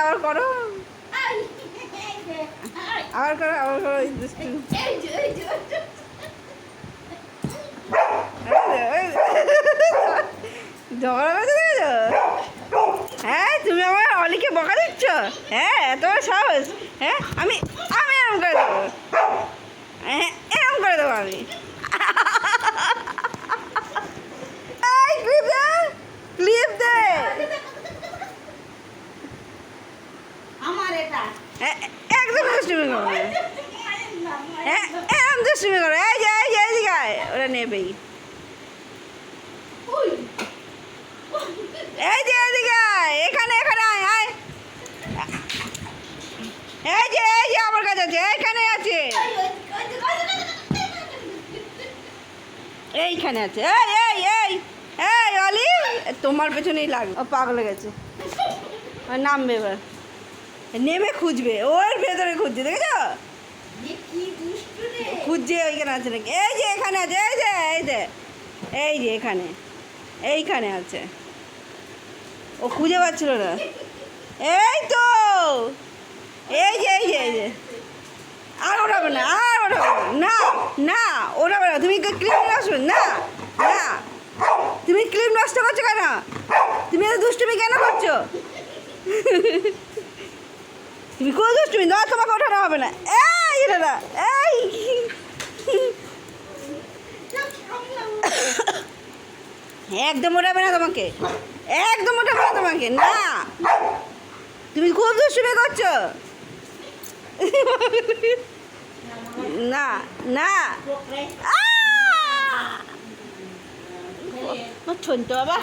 আবার করো, আবার করো, আবার করো। ঝগড়া করতে দেখেছো? হ্যাঁ, তুমি আমার অলিকে বকা দিচ্ছ? হ্যাঁ, এত বড় সাহস? হ্যাঁ, আমি আমি এরম করে দেবো, হ্যাঁ এরম করে দেবো আমি। এই ক্লিপ দে, ক্লিপ দে। আমার এটা একদম দুষ্টুমি করো না। হ্যাঁ, এরম দুষ্টুমি করো। এই যে এই যে এদিকে আয়, ওরা নেবেই। এই যে এদিকে আয়, এখানে এখানে আয় আয়। এই যে আমার কাছে আছে, এইখানে আছে, এইখানে আছে। এই এই এই এই অলি, তোমার পেছনেই লাগবে। ও পাগল হয়ে গেছে, নামবে এবার, নেমে খুঁজবে, ওর ভেতরে খুঁজছে, দেখেছো? খুঁজছে ওইখানে আছে নাকি। এই যে এখানে আছে, এই যে এই যে এই যে এখানে, এইখানে আছে। ও খুঁজে পাচ্ছিল না। এই তো, এই যে এই যে এই যে, আর ওঠাবে না, আর ওঠাবে না, না ওঠাবে না। তুমি ক্লিপ নষ্ট, না না, তুমি ক্লিপ নষ্ট করছো কেন? তুমি এত দুষ্টুমি কেন করছো? তুমি কোনো দুষ্টুমি না, তোমাকে ওঠানো হবে না। এই এটা না, এই একদম ওঠাবে না তোমাকে, একদম ওঠাবে না তোমাকে, না। তুমি খুব দুষ্টুমি করছো। না না, ছোট বাবা।